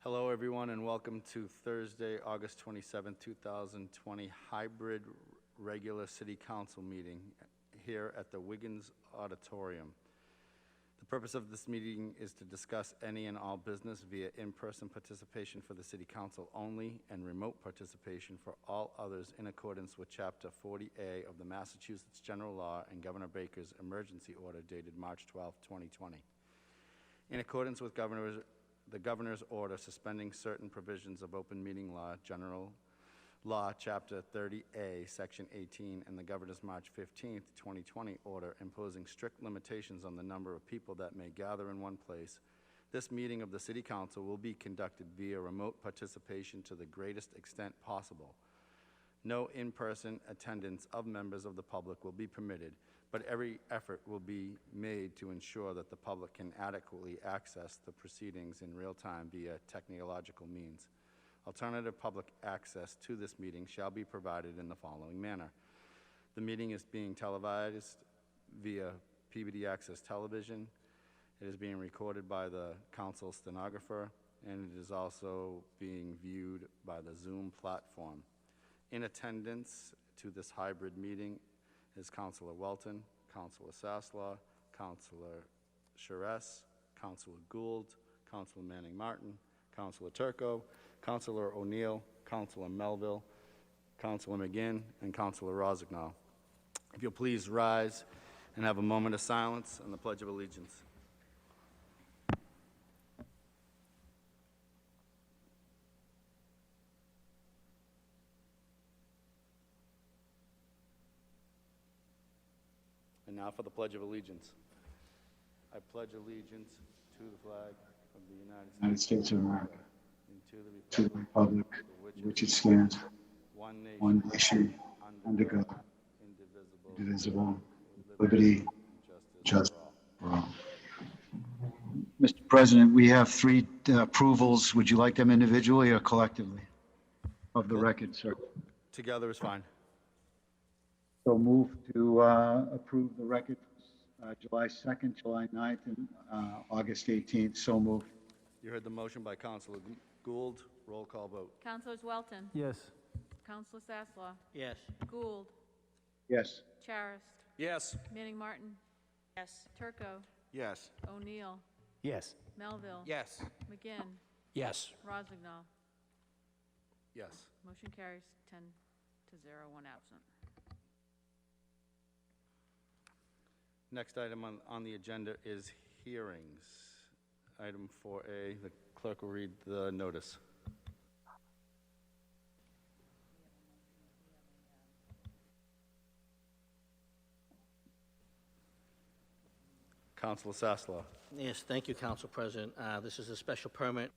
Hello, everyone, and welcome to Thursday, August 27, 2020, hybrid regular City Council meeting here at the Wiggins Auditorium. The purpose of this meeting is to discuss any and all business via in-person participation for the City Council only and remote participation for all others in accordance with Chapter 40A of the Massachusetts General Law and Governor Baker's emergency order dated March 12, 2020. In accordance with the Governor's order suspending certain provisions of Open Meeting Law, General Law, Chapter 30A, Section 18, and the Governor's March 15, 2020 order imposing strict limitations on the number of people that may gather in one place, this meeting of the City Council will be conducted via remote participation to the greatest extent possible. No in-person attendance of members of the public will be permitted, but every effort will be made to ensure that the public can adequately access the proceedings in real time via technological means. Alternative public access to this meeting shall be provided in the following manner. The meeting is being televised via PBD Access Television. It is being recorded by the council stenographer, and it is also being viewed by the Zoom platform. In attendance to this hybrid meeting is Councilor Welton, Councilor Sasslaw, Councilor Charest, Councilor Gould, Councilor Manning Martin, Councilor Turco, Councilor O'Neill, Councilor Melville, Councilor McGinn, and Councilor Rossignol. If you'll please rise and have a moment of silence and the Pledge of Allegiance. And now for the Pledge of Allegiance. I pledge allegiance to the flag of the United States of America, and to the republic for which it stands, one nation, under God, indivisible, with liberty, justice for all. Mr. President, we have three approvals. Would you like them individually or collectively? Of the record, sir. Together is fine. So move to approve the record July 2nd, July 9th, and August 18th. So moved. You heard the motion by Councilor Gould. Roll call vote. Councilors Welton. Yes. Councilor Sasslaw. Yes. Gould. Yes. Charest. Yes. Manning Martin. Yes. Turco. Yes. O'Neill. Yes. Melville. Yes. McGinn. Yes. Rossignol. Yes. Motion carries 10-0, one absent. Next item on the agenda is hearings. Item 4A, the clerk will read the notice. Councilor Sasslaw. Yes, thank you, Council President. This is a special permit.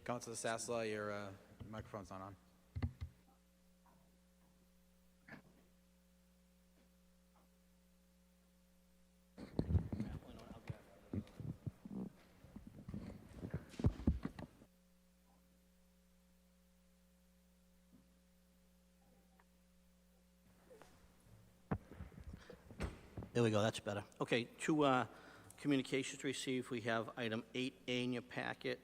Councilor Sasslaw, your microphone's not on. There we go, that's better. Okay, two communications received. We have item 8A in your packet,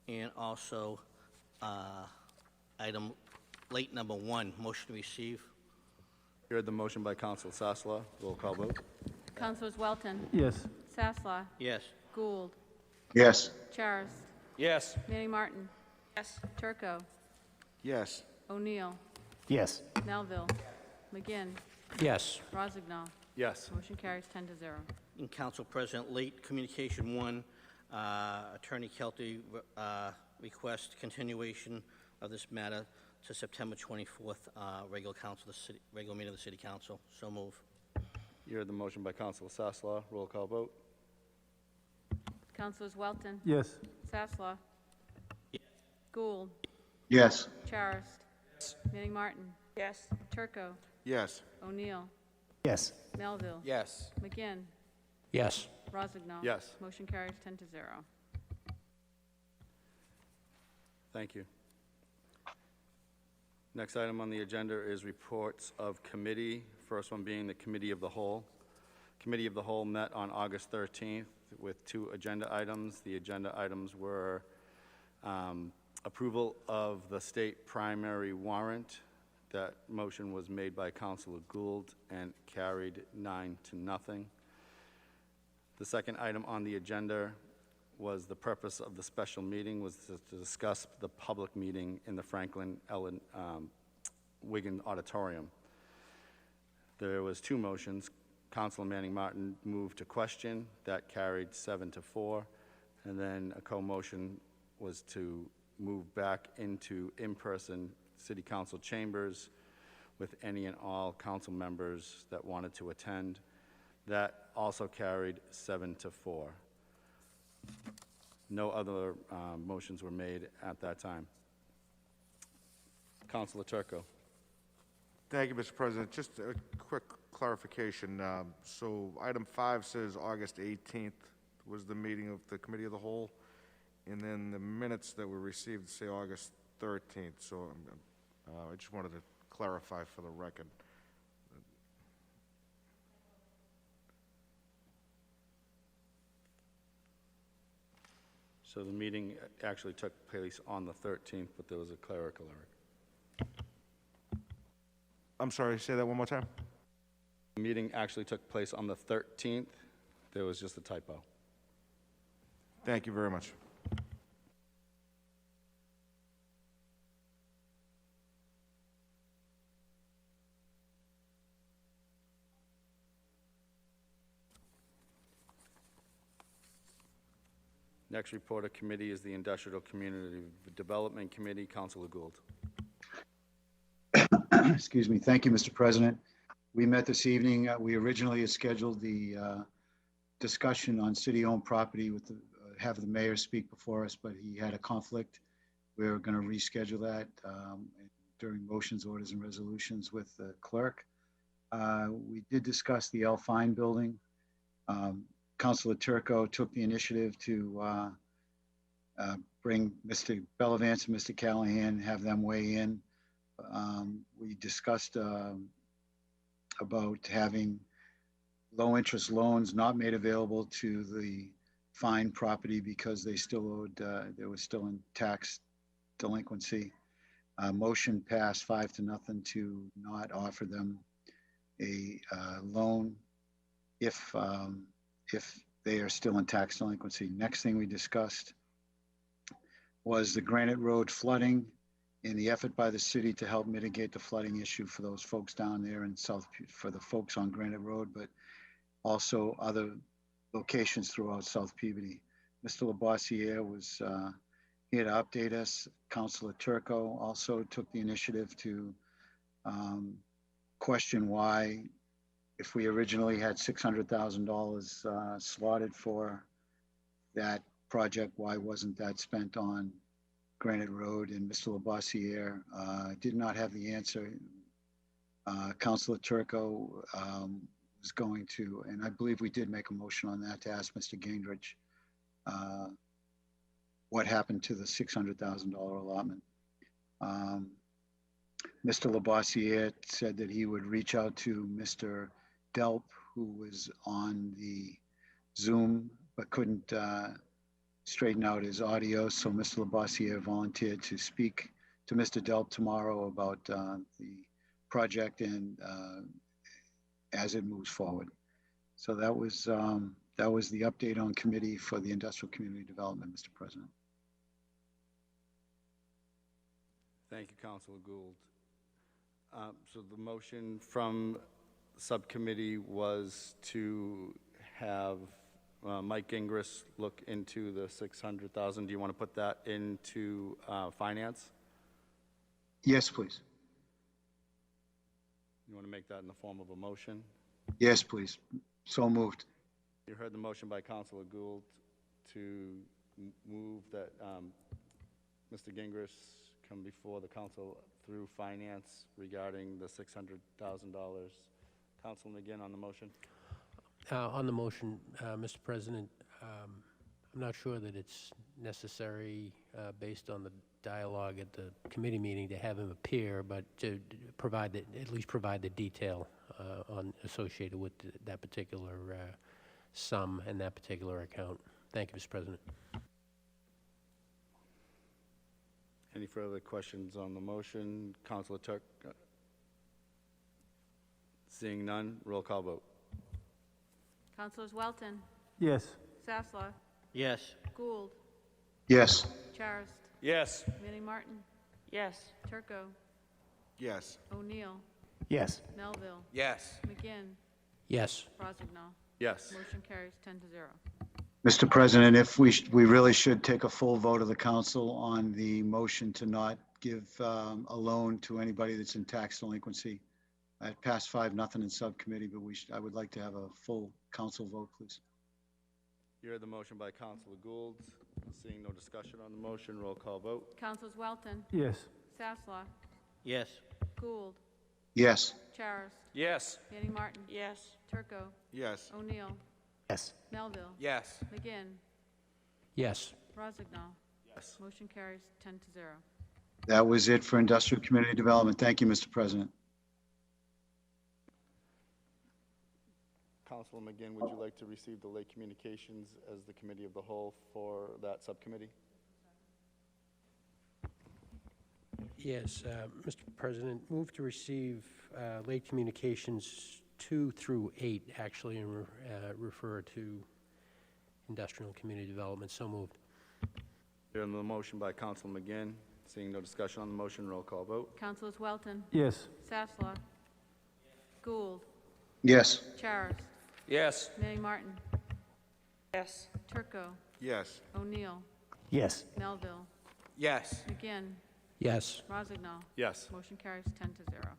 and also item late number 1, motion to receive. You heard the motion by Councilor Sasslaw. Roll call vote. Councilors Welton. Yes. Sasslaw. Yes. Gould. Yes. Charest. Yes. Manning Martin. Yes. Turco. Yes. O'Neill. Yes. Melville. McGinn. Yes. Rossignol. Yes. Motion carries 10-0. In Council President, late communication 1, Attorney Kelty requests continuation of this matter to September 24th, regular meeting of the City Council. So move. You heard the motion by Councilor Sasslaw. Roll call vote. Councilors Welton. Yes. Sasslaw. Yes. Gould. Yes. Charest. Manning Martin. Yes. Turco. Yes. O'Neill. Yes. Melville. Yes. McGinn. Yes. Rossignol. Yes. Motion carries 10-0. Thank you. Next item on the agenda is reports of committee. First one being the Committee of the Whole. Committee of the Whole met on August 13th with 2 agenda items. The agenda items were approval of the state primary warrant. That motion was made by Councilor Gould and carried 9-0. The second item on the agenda was the purpose of the special meeting was to discuss the public meeting in the Franklin Ellen Wigan Auditorium. There was 2 motions. Councilor Manning Martin moved to question. That carried 7-4. And then a co-motion was to move back into in-person city council chambers with any and all council members that wanted to attend. That also carried 7-4. No other motions were made at that time. Councilor Turco. Thank you, Mr. President. Just a quick clarification. So item 5 says August 18th was the meeting of the Committee of the Whole, and then the minutes that were received say August 13th. So I just wanted to clarify for the record. So the meeting actually took place on the 13th, but there was a clerical error. I'm sorry, say that one more time? The meeting actually took place on the 13th. There was just a typo. Thank you very much. Next report of committee is the Industrial Community Development Committee. Councilor Gould. Excuse me. Thank you, Mr. President. We met this evening. We originally had scheduled the discussion on city-owned property with have the mayor speak before us, but he had a conflict. We're going to reschedule that during motions, orders, and resolutions with the clerk. We did discuss the L. Fine building. Councilor Turco took the initiative to bring Mr. Bellavance and Mr. Callahan, have them weigh in. We discussed about having low-interest loans not made available to the fine property because they still owed, they were still in tax delinquency. Motion passed 5-0 to not offer them a loan if they are still in tax delinquency. Next thing we discussed was the Granite Road flooding and the effort by the city to help mitigate the flooding issue for those folks down there in for the folks on Granite Road, but also other locations throughout South Peabody. Mr. Labossiere was here to update us. Councilor Turco also took the initiative to question why, if we originally had $600,000 slotted for that project, why wasn't that spent on Granite Road? And Mr. Labossiere did not have the answer. Councilor Turco was going to, and I believe we did make a motion on that to ask Mr. Gingrich what happened to the $600,000 allotment. Mr. Labossiere said that he would reach out to Mr. Delp, who was on the Zoom but couldn't straighten out his audio. So Mr. Labossiere volunteered to speak to Mr. Delp tomorrow about the project and as it moves forward. So that was the update on committee for the Industrial Community Development, Mr. President. Thank you, Councilor Gould. So the motion from subcommittee was to have Mike Gingras look into the $600,000. Do you want to put that into finance? Yes, please. You want to make that in the form of a motion? Yes, please. So moved. You heard the motion by Councilor Gould to move that Mr. Gingras come before the council through finance regarding the $600,000. Councilman McGinn on the motion. On the motion, Mr. President, I'm not sure that it's necessary based on the dialogue at the committee meeting to have him appear, but to provide, at least provide the detail associated with that particular sum and that particular account. Thank you, Mr. President. Any further questions on the motion? Councilor Turk? Seeing none, roll call vote. Councilors Welton, Yes. Sasslaw, Yes. Gould, Yes. Charist, Yes. Manning Martin. Yes. Turco, Yes. O'Neill, Yes. Melville, Yes. McGinn, Yes. Rozignol. Yes. Motion carries 10-0. Mr. President, if we really should take a full vote of the council on the motion to not give a loan to anybody that's in tax delinquency. I passed 5-0 in subcommittee, but I would like to have a full council vote, please. You heard the motion by Councilor Gould. Seeing no discussion on the motion, roll call vote. Councilors Welton, Yes. Sasslaw, Yes. Gould, Yes. Charist, Yes. Manning Martin. Yes. Turco, Yes. O'Neill, Yes. Melville, Yes. McGinn, Yes. Rozignol. Yes. Motion carries 10-0. That was it for industrial community development. Thank you, Mr. President. Councilor McGinn, would you like to receive the late communications as the committee of the whole for that subcommittee? Yes, Mr. President, move to receive late communications 2 through 8, actually, and refer to industrial and community development. So moved. Hearing the motion by Councilor McGinn. Seeing no discussion on the motion, roll call vote. Councilors Welton, Yes. Sasslaw, Gould, Yes. Charist, Yes. Manning Martin. Yes. Turco, Yes. O'Neill, Yes. Melville, Yes. McGinn, Yes. Rozignol. Yes. Motion carries 10-0.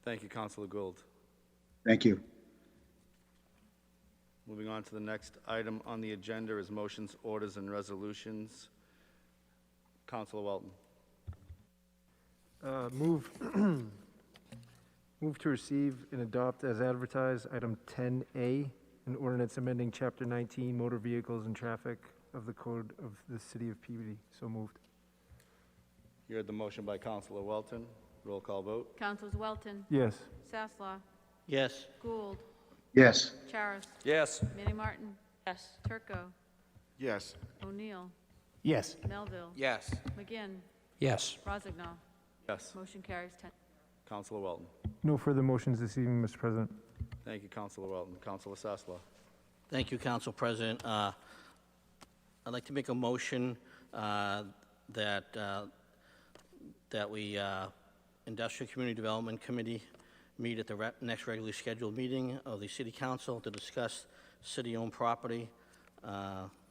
Thank you, Councilor Gould. Thank you. Moving on to the next item on the agenda is motions, orders, and resolutions. Councilor Welton. Move to receive and adopt as advertised, item 10A, an ordinance amending Chapter 19, Motor Vehicles and Traffic of the Code of the City of Peabody. So moved. You heard the motion by Councilor Welton. Roll call vote. Councilors Welton, Yes. Sasslaw, Yes. Gould, Yes. Charist, Yes. Manning Martin. Yes. Turco, Yes. O'Neill, Yes. Melville, Yes. McGinn, Yes. Rozignol. Yes. Motion carries 10. Councilor Welton. No further motions this evening, Mr. President. Thank you, Councilor Welton. Councilor Sasslaw. Thank you, Council President. I'd like to make a motion that we, Industrial Community Development Committee, meet at the next regularly scheduled meeting of the City Council to discuss city-owned property,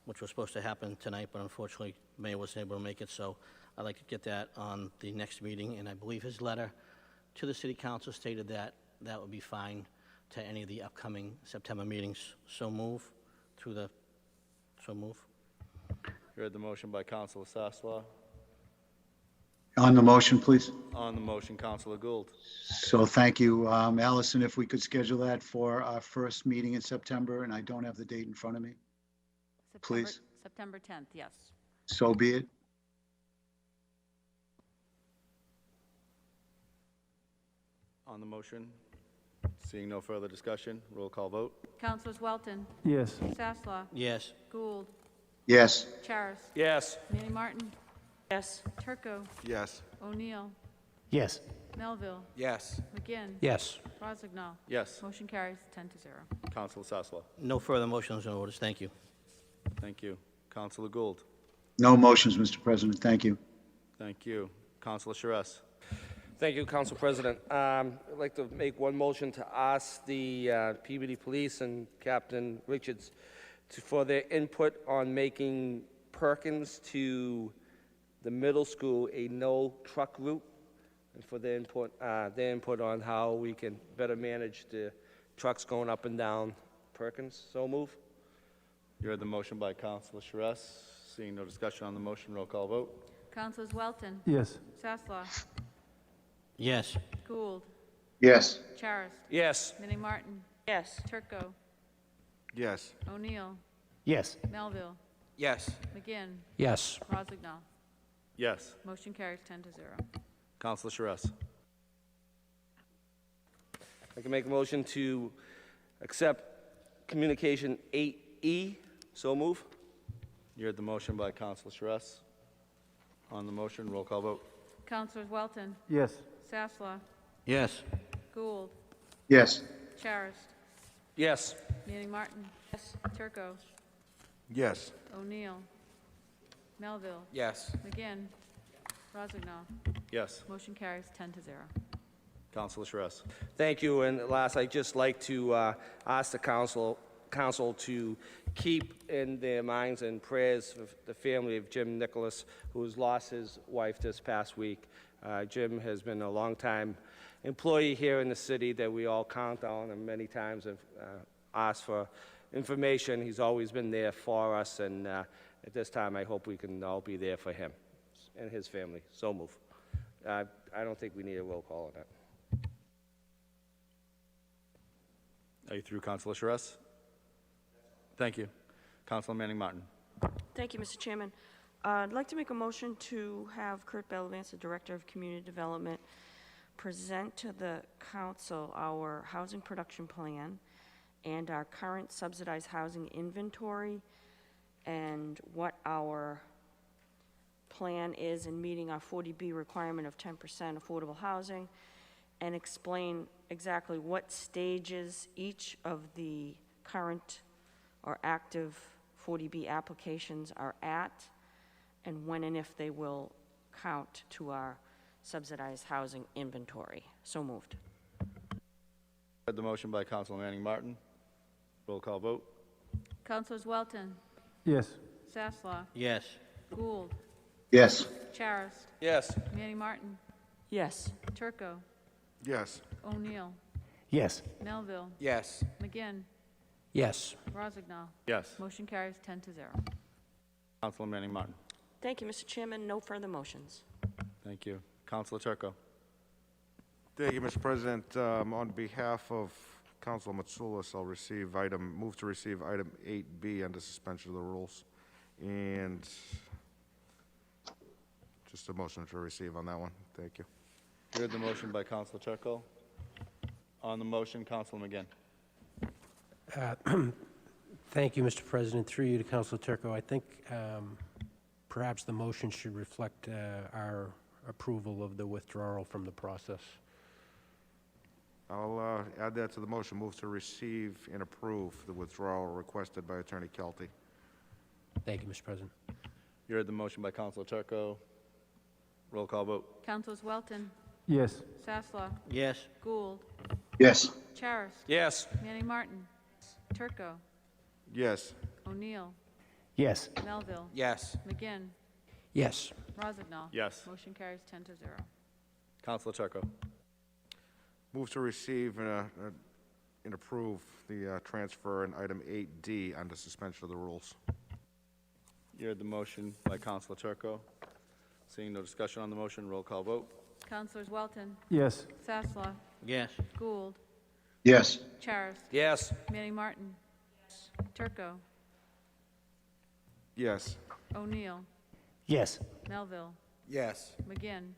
which was supposed to happen tonight, but unfortunately, Mayor wasn't able to make it, so I'd like to get that on the next meeting, and I believe his letter to the City Council stated that that would be fine to any of the upcoming September meetings. So move. You You heard the motion by Councilor Sasslaw. On the motion, please. On the motion, Councilor Gould. So thank you. Allison, if we could schedule that for our first meeting in September, and I don't have the date in front of me, please. September 10th, yes. So be it. On the motion, seeing no further discussion, roll call vote. Councilors Welton, Yes. Sasslaw, Yes. Gould, Yes. Charist, Yes. Manning Martin. Yes. Turco, Yes. O'Neill, Yes. Melville, Yes. McGinn, Yes. Rozignol. Yes. Motion carries 10-0. Councilor Sasslaw. No further motions or orders. Thank you. Thank you. Councilor Gould. No motions, Mr. President. Thank you. Thank you. Councilor Charest. Thank you, Council President. I'd like to make one motion to ask the Peabody Police and Captain Richards for their input on making Perkins to the middle school a no-truck route, and for their input on how we can better manage the trucks going up and down Perkins. So move. You heard the motion by Councilor Charest. Seeing no discussion on the motion, roll call vote. Councilors Welton, Yes. Sasslaw, Yes. Gould, Yes. Charist, Yes. Manning Martin. Yes. Turco, Yes. O'Neill, Yes. Melville, Yes. McGinn, Yes. Rozignol. Yes. Motion carries 10-0. Counselor Sharess. I can make a motion to accept communication 8E. So move. You heard the motion by Counselor Sharess. On the motion, roll call vote. Councilors Welton, Yes. Sasslaw, Yes. Gould, Yes. Charis, Yes. Manning Martin. Yes. Turco, Yes. O'Neill, Melville, Yes. McGinn, Rozignol. Yes. Motion carries 10-0. Counselor Sharess. Thank you, and last, I'd just like to ask the council to keep in their minds and prayers the family of Jim Nicholas, who's lost his wife this past week. Jim has been a longtime employee here in the city that we all count on, and many times have asked for information. He's always been there for us, and at this time, I hope we can all be there for him and his family. So move. I don't think we need a roll call on that. Are you through, Counselor Sharess? Thank you. Counselor Manning Martin. Thank you, Mr. Chairman. I'd like to make a motion to have Kurt Bellavance, the Director of Community Development, present to the council our housing production plan and our current subsidized housing inventory and what our plan is in meeting our 40B requirement of 10% affordable housing, and explain exactly what stages each of the current or active 40B applications are at, and when and if they will count to our subsidized housing inventory. So moved. Heard the motion by Counselor Manning Martin. Roll call vote. Councilors Welton, Yes. Sasslaw, Yes. Gould, Yes. Charis, Yes. Manning Martin, Yes. Turco, Yes. O'Neill, Yes. Melville, Yes. McGinn, Yes. Rozignol. Yes. Motion carries 10-0. Counselor Manning Martin. Thank you, Mr. Chairman. No further motions. Thank you. Counselor Turco. Thank you, Mr. President. On behalf of Council Matsoulis, I'll move to receive item 8B under suspension of the rules. And just a motion to receive on that one. Thank you. You heard the motion by Counselor Turco. On the motion, Counselor McGinn. Thank you, Mr. President. Through you to Councilor Turco, I think perhaps the motion should reflect our approval of the withdrawal from the process. I'll add that to the motion. Move to receive and approve the withdrawal requested by Attorney Kelty. Thank you, Mr. President. You heard the motion by Counselor Turco. Roll call vote. Councilors Welton, Yes. Sasslaw, Yes. Gould, Yes. Charis, Yes. Manning Martin, Turco, Yes. O'Neill, Yes. Melville, Yes. McGinn, Yes. Rozignol. Yes. Motion carries 10-0. Counselor Turco. Move to receive and approve the transfer in item 8D under suspension of the rules. You heard the motion by Counselor Turco. Seeing no discussion on the motion, roll call vote. Councilors Welton, Yes. Sasslaw, Yes. Gould, Yes. Charis, Yes. Manning Martin, Turco, Yes. O'Neill, Yes. Melville, Yes. McGinn,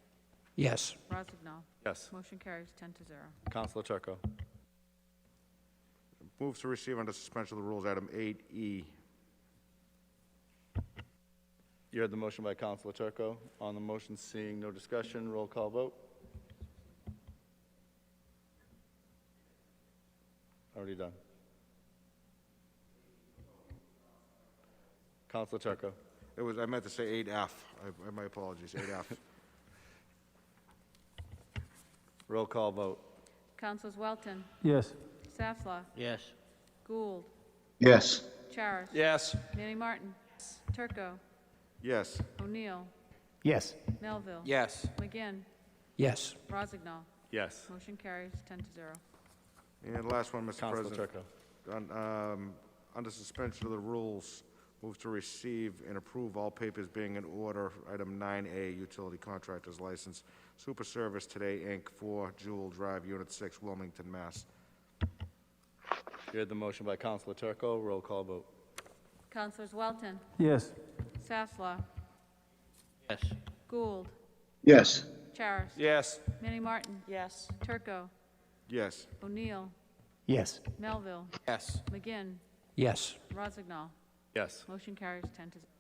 Yes. Rozignol. Yes. Motion carries 10-0. Counselor Turco. Move to receive under suspension of the rules item 8E. You heard the motion by Counselor Turco. On the motion, seeing no discussion, roll call vote. Already done. Counselor Turco. I meant to say 8F. My apologies, 8F. Roll call vote. Councilors Welton, Yes. Sasslaw, Yes. Gould, Yes. Charis, Yes. Manning Martin, Turco, Yes. O'Neill, Yes. Melville, Yes. McGinn, Yes. Rozignol. Yes. Motion carries 10-0. And last one, Mr. Counselor President. Turco. Under suspension of the rules, move to receive and approve all papers being in order. Item 9A, utility contractor's license, Super Service Today, Inc., 4 Jewel Drive, Unit 6, Wilmington, Mass. You heard the motion by Counselor Turco. Roll call vote. Councilors Welton, Yes. Sasslaw, Yes. Gould, Yes. Charis. Yes. Manning Martin. Yes. Turco, Yes. O'Neill, Yes. Melville, Yes. McGinn, Yes. Rozignol. Yes. Motion carries 10 to 0.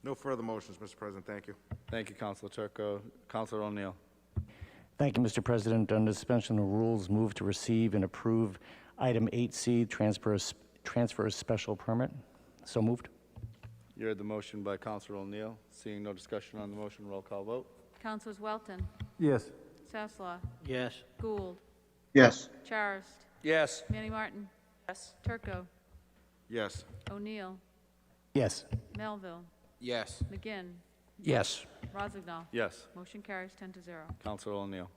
No further motions, Mr. President. Thank you. Thank you, Counselor Turco. Counselor O'Neill. Thank you, Mr. President. Under suspension of the rules, move to receive and approve item 8C, transfer of special permit. So moved. You heard the motion by Counselor O'Neill. Seeing no discussion on the motion, roll call vote. Councilors Welton, Yes. Sasslaw, Yes. Gould, Yes. Charis. Yes. Manning Martin. Yes. Turco, Yes. O'Neill, Yes. Melville, Yes. McGinn, Yes. Rozignol. Yes. Motion carries 10 to 0. Counselor O'Neill.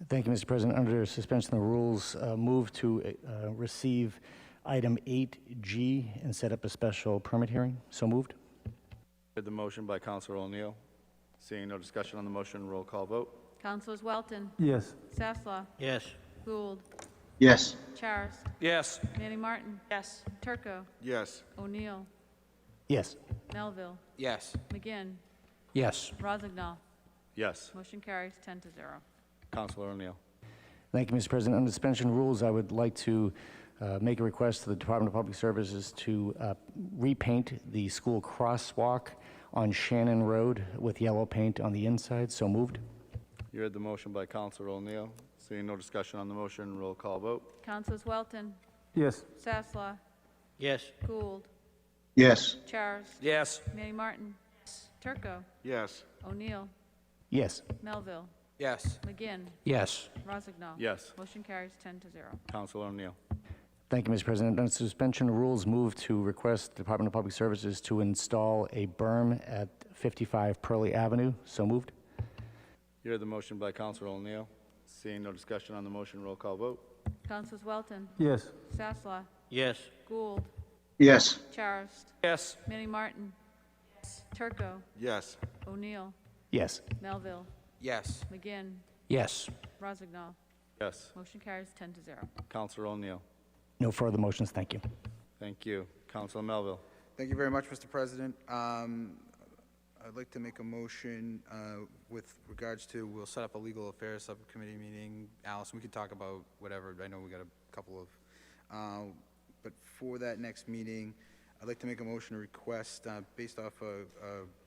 Thank you, Mr. President. Under suspension of the rules, move to receive item 8G and set up a special permit hearing. So moved. Heard the motion by Counselor O'Neill. Seeing no discussion on the motion, roll call vote. Councilors Welton, Yes. Sasslaw, Yes. Gould, Yes. Charis. Yes. Manning Martin. Yes. Turco, Yes. O'Neill, Yes. Melville, Yes. McGinn, Yes. Rozignol. Yes. Motion carries 10 to 0. Counselor O'Neill. Thank you, Mr. President. Under suspension of rules, I would like to make a request to the Department of Public Services to repaint the school crosswalk on Shannon Road with yellow paint on the inside. So moved. You heard the motion by Counselor O'Neill. Seeing no discussion on the motion, roll call vote. Councilors Welton, Yes. Sasslaw, Yes. Gould, Yes. Charis. Yes. Manning Martin. Turco, Yes. O'Neill, Yes. Melville, Yes. McGinn, Yes. Rozignol. Yes. Motion carries 10 to 0. Counselor O'Neill. Thank you, Mr. President. Under suspension of rules, move to request the Department of Public Services to install a berm at 55 Pearlie Avenue. So moved. You heard the motion by Counselor O'Neill. Seeing no discussion on the motion, roll call vote. Councilors Welton, Yes. Sasslaw, Yes. Gould, Yes. Charis. Yes. Manning Martin. Turco, Yes. O'Neill, Yes. Melville, Yes. McGinn, Yes. Rozignol. Yes. Motion carries 10 to 0. Counselor O'Neill. No further motions. Thank you. Thank you. Counselor Melville. Thank you very much, Mr. President. I'd like to make a motion with regards to, we'll set up a legal affairs subcommittee meeting. Allison, we could talk about whatever. I know we got a couple of, but for that next meeting, I'd like to make a motion to request, based off a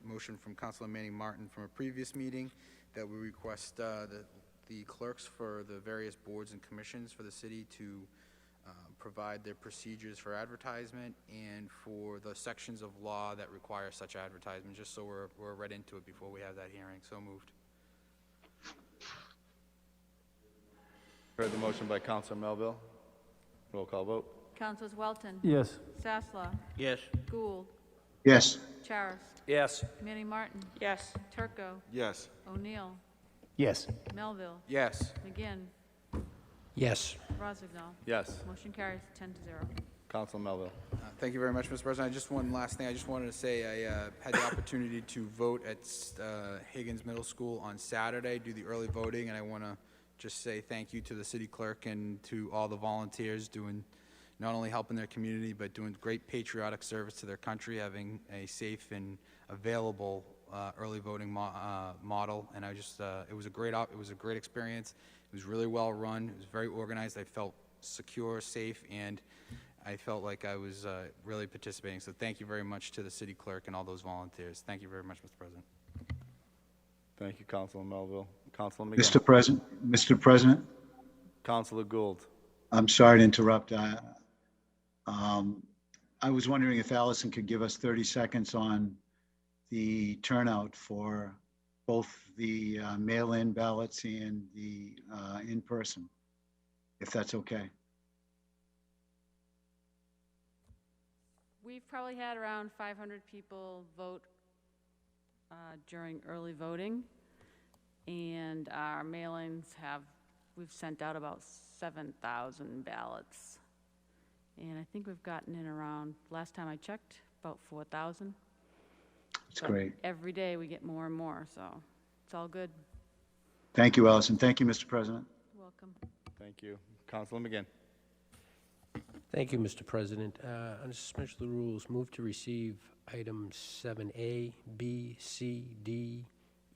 motion from Councilor Manning Martin from a previous meeting, that we request the clerks for the various boards and commissions for the city to provide their procedures for advertisement and for the sections of law that require such advertisement, just so we're read into it before we have that hearing. So moved. Heard the motion by Counselor Melville. Roll call vote. Councilors Welton, Yes. Sasslaw, Yes. Gould, Yes. Charis. Yes. Manning Martin. Yes. Turco, Yes. O'Neill, Yes. Melville, Yes. McGinn, Yes. Rozignol. Yes. Motion carries 10 to 0. Counselor Melville. Thank you very much, Mr. President. Just one last thing. I just wanted to say I had the opportunity to vote at Higgins Middle School on Saturday, do the early voting, and I want to just say thank you to the city clerk and to all the volunteers doing, not only helping their community, but doing great patriotic service to their country, having a safe and available early voting model. And I just, it was a great experience. It was really well run. It was very organized. I felt secure, safe, and I felt like I was really participating. So thank you very much to the city clerk and all those volunteers. Thank you very much, Mr. President. Thank you, Counselor Melville. Counselor McGinn. Mr. President, Counselor Gould. I'm sorry to interrupt. I was wondering if Allison could give us 30 seconds on the turnout for both the mail-in ballots and the in-person, if that's okay. We've probably had around 500 people vote during early voting, and our mailings we've sent out about 7,000 ballots. And I think we've gotten in around, last time I checked, about 4,000. That's great. Every day we get more and more, so it's all good. Thank you, Allison. Thank you, Mr. President. Welcome. Thank you. Counselor McGinn. Thank you, Mr. President. Under suspension of the rules, move to receive items 7A, B, C, D,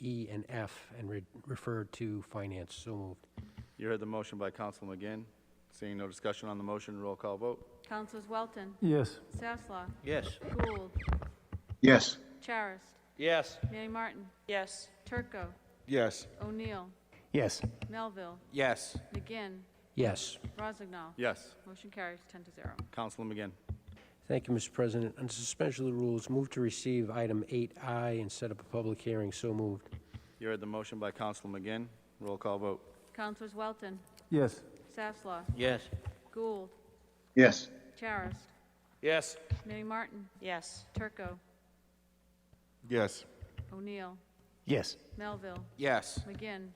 E, and F, and refer to finance. So moved. You heard the motion by Counsel McGinn. Seeing no discussion on the motion, roll call vote. Councilors Welton, Yes. Sasslaw, Yes. Gould, Yes. Charis, Yes. Manning Martin, Yes. Turco, Yes. O'Neill, Yes. Melville, Yes. McGinn, Yes. Rozignol. Yes. Motion carries 10 to 0. Counsel McGinn. Thank you, Mr. President. Under suspension of the rules, move to receive item 8I and set up a public hearing. So moved. You heard the motion by Counsel McGinn. Roll call vote. Councilors Welton, Yes. Sasslaw, Yes. Gould, Yes. Charis, Yes. Manning Martin, Yes. Turco, Yes. O'Neill, Yes. Melville, Yes. McGinn,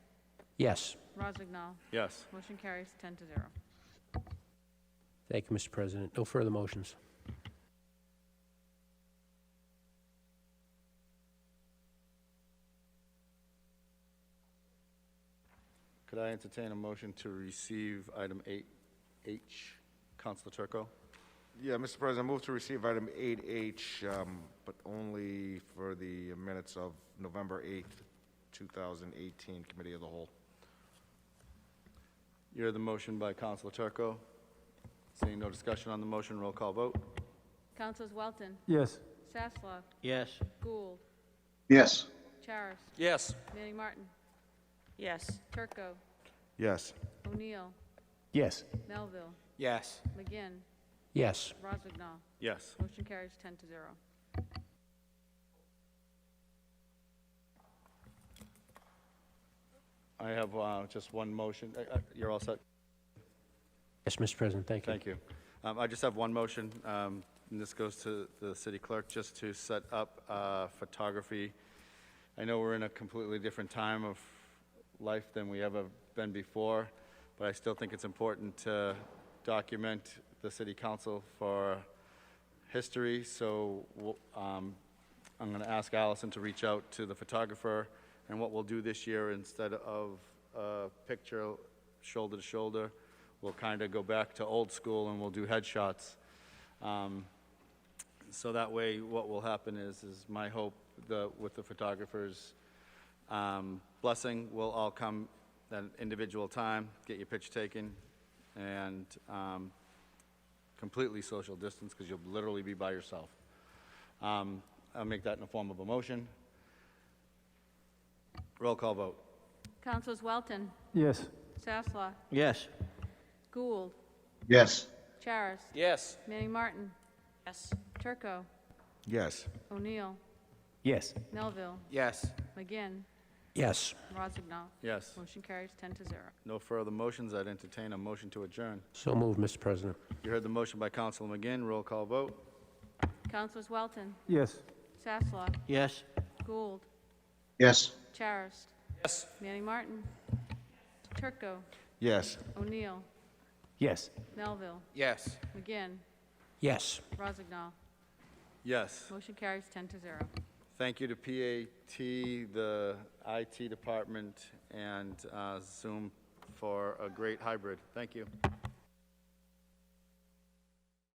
Yes. Rozignol. Yes. Motion carries 10 to 0. Thank you, Mr. President. No further motions. Could I entertain a motion to receive item 8H? Counsel Turco? Yeah, Mr. President, I move to receive item 8H, but only for the minutes of November 8th, 2018, Committee of the Whole. You heard the motion by Counsel Turco. Seeing no discussion on the motion, roll call vote. Councilors Welton, Yes. Sasslaw, Yes. Gould, Yes. Charis, Yes. Manning Martin, Yes. Turco, Yes. O'Neill, Yes. Melville, Yes. McGinn, Yes. Rozignol. Yes. Motion carries 10 to 0. I have just one motion. You're all set? Yes, Mr. President. Thank you. Thank you. I just have one motion, and this goes to the city clerk, just to set up photography. I know we're in a completely different time of life than we ever been before, but I still think it's important to document the city council for history. So I'm going to ask Allison to reach out to the photographer, and what we'll do this year, instead of a picture shoulder to shoulder, we'll kind of go back to old school and we'll do headshots. So that way, what will happen is my hope that with the photographer's blessing, we'll all come at an individual time, get your picture taken, and completely social distance, because you'll literally be by yourself. I'll make that in the form of a motion. Roll call vote. Councilors Welton, Yes. Sasslaw, Yes. Gould, Yes. Charis, Yes. Manning Martin, Yes. Turco, Yes. O'Neill, Yes. Melville, Yes. McGinn, Yes. Rozignol. Yes. Motion carries 10 to 0. No further motions. I'd entertain a motion to adjourn. So moved, Mr. President. You heard the motion by Counsel McGinn. Roll call vote. Councilors Welton, Yes. Sasslaw, Yes. Gould, Yes. Charis, Yes. Manning Martin, Turco, Yes. O'Neill, Yes. Melville, Yes. McGinn, Yes. Rozignol. Yes. Motion carries 10 to 0. Thank you to PAT, the IT department, and Zoom for a great hybrid. Thank you.